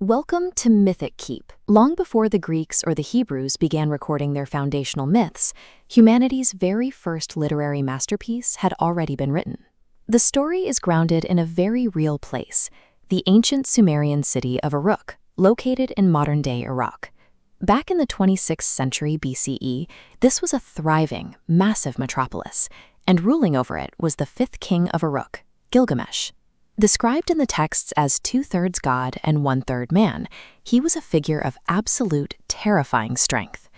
Welcome to Mythic Keep. Long before the Greeks or the Hebrews began recording their foundational myths, humanity's very first literary masterpiece had already been written. The story is grounded in a very real place, the ancient Sumerian city of Uruk, located in modern-day Iraq. Back in the 26th century BCE, this was a thriving, massive metropolis, and ruling over it was the fifth king of Uruk, Gilgamesh. Described in the texts as two-thirds god and one-third man, he was a figure of absolute, terrifying strength.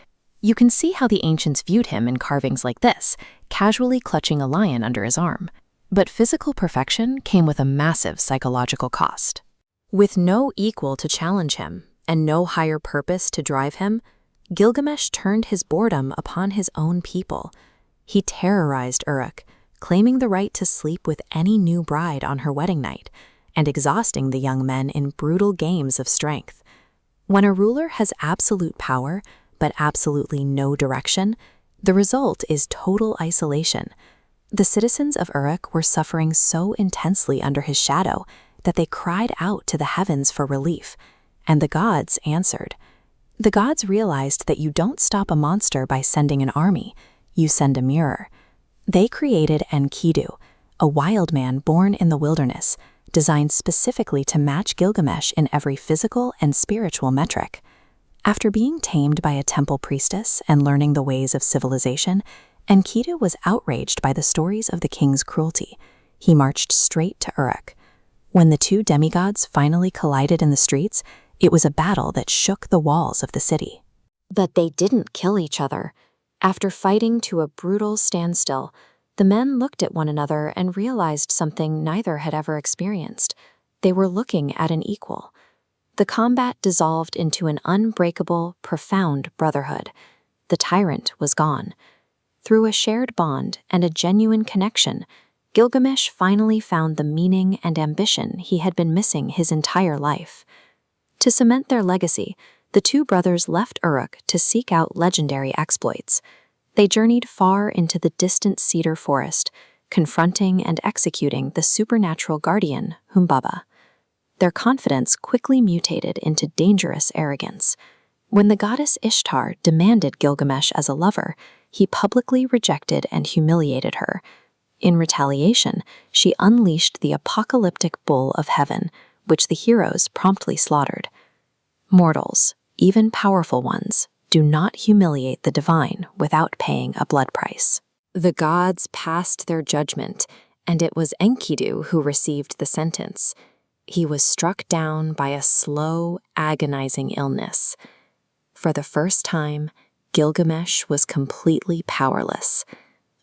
You can see how the ancients viewed him in carvings like this, casually clutching a lion under his arm. But physical perfection came with a massive psychological cost. With no equal to challenge him, and no higher purpose to drive him, Gilgamesh turned his boredom upon his own people. He terrorized Uruk, claiming the right to sleep with any new bride on her wedding night, and exhausting the young men in brutal games of strength. When a ruler has absolute power, but absolutely no direction, the result is total isolation. The citizens of Uruk were suffering so intensely under his shadow that they cried out to the heavens for relief, and the gods answered. The gods realized that you don't stop a monster by sending an army, you send a mirror. They created Enkidu, a wild man born in the wilderness, designed specifically to match Gilgamesh in every physical and spiritual metric. After being tamed by a temple priestess and learning the ways of civilization, Enkidu was outraged by the stories of the king's cruelty. He marched straight to Uruk. When the two demigods finally collided in the streets, it was a battle that shook the walls of the city. But they didn't kill each other. After fighting to a brutal standstill, the men looked at one another and realized something neither had ever experienced. They were looking at an equal. The combat dissolved into an unbreakable, profound brotherhood. The tyrant was gone. Through a shared bond and a genuine connection, Gilgamesh finally found the meaning and ambition he had been missing his entire life. To cement their legacy, the two brothers left Uruk to seek out legendary exploits. They journeyed far into the distant cedar forest, confronting and executing the supernatural guardian, Humbaba. Their confidence quickly mutated into dangerous arrogance. When the goddess Ishtar demanded Gilgamesh as a lover, he publicly rejected and humiliated her. In retaliation, she unleashed the apocalyptic bull of heaven, which the heroes promptly slaughtered. Mortals, even powerful ones, do not humiliate the divine without paying a blood price. The gods passed their judgment, and it was Enkidu who received the sentence. He was struck down by a slow, agonizing illness. For the first time, Gilgamesh was completely powerless.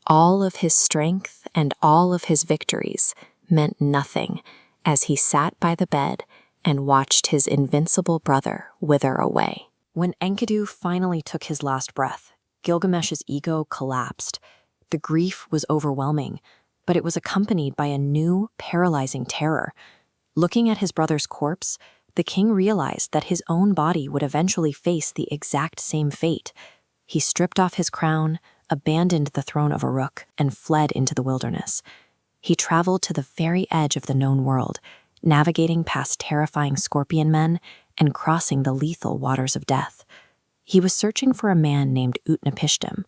All of his strength and all of his victories meant nothing as he sat by the bed and watched his invincible brother wither away. When Enkidu finally took his last breath, Gilgamesh's ego collapsed. The grief was overwhelming, but it was accompanied by a new, paralyzing terror. Looking at his brother's corpse, the king realized that his own body would eventually face the exact same fate. He stripped off his crown, abandoned the throne of Uruk, and fled into the wilderness. He traveled to the very edge of the known world, navigating past terrifying scorpion men and crossing the lethal waters of death. He was searching for a man named Utnapishtim.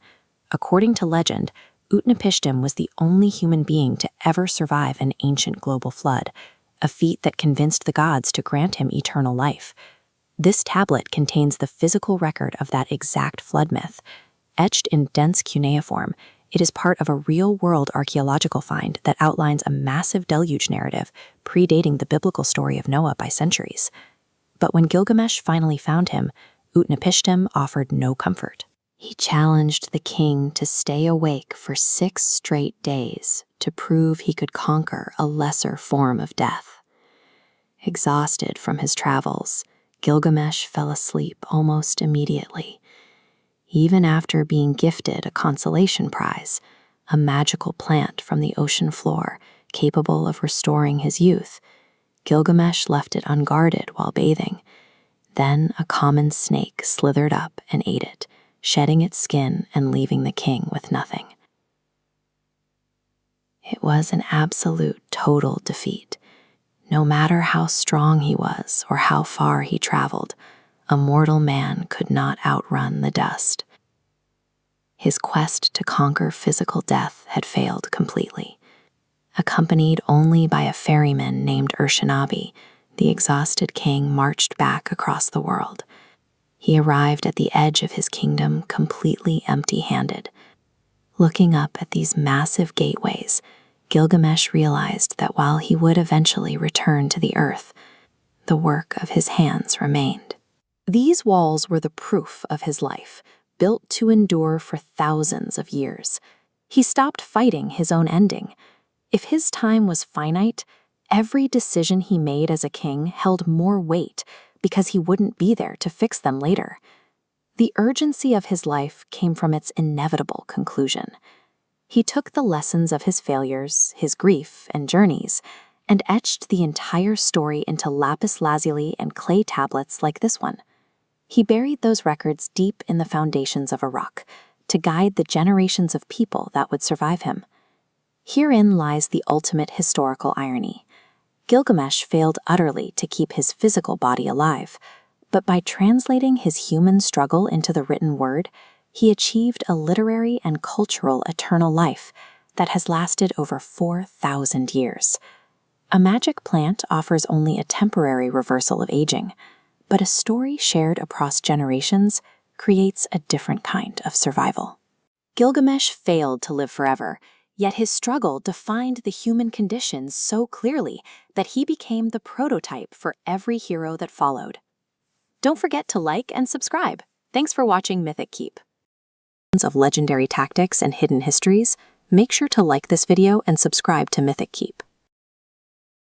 According to legend, Utnapishtim was the only human being to ever survive an ancient global flood, a feat that convinced the gods to grant him eternal life. This tablet contains the physical record of that exact flood myth. Etched in dense cuneiform, it is part of a real-world archaeological find that outlines a massive deluge narrative predating the biblical story of Noah by centuries. But when Gilgamesh finally found him, Utnapishtim offered no comfort. He challenged the king to stay awake for 6 straight days to prove he could conquer a lesser form of death. Exhausted from his travels, Gilgamesh fell asleep almost immediately. Even after being gifted a consolation prize, a magical plant from the ocean floor capable of restoring his youth, Gilgamesh left it unguarded while bathing. Then a common snake slithered up and ate it, shedding its skin and leaving the king with nothing. It was an absolute, total defeat. No matter how strong he was or how far he traveled, a mortal man could not outrun the dust. His quest to conquer physical death had failed completely. Accompanied only by a ferryman named Urshanabi, the exhausted king marched back across the world. He arrived at the edge of his kingdom completely empty-handed. Looking up at these massive gateways, Gilgamesh realized that while he would eventually return to the earth, the work of his hands remained. These walls were the proof of his life, built to endure for thousands of years. He stopped fighting his own ending. If his time was finite, every decision he made as a king held more weight because he wouldn't be there to fix them later. The urgency of his life came from its inevitable conclusion. He took the lessons of his failures, his grief, and journeys, and etched the entire story into lapis lazuli and clay tablets like this one. He buried those records deep in the foundations of Uruk to guide the generations of people that would survive him. Herein lies the ultimate historical irony. Gilgamesh failed utterly to keep his physical body alive, but by translating his human struggle into the written word, he achieved a literary and cultural eternal life that has lasted over 4,000 years. A magic plant offers only a temporary reversal of aging, but a story shared across generations creates a different kind of survival. Gilgamesh failed to live forever, yet his struggle defined the human condition so clearly that he became the prototype for every hero that followed. Don't forget to like and subscribe. Thanks for watching Mythic Keep. Of legendary tactics and hidden histories, make sure to like this video and subscribe to Mythic Keep.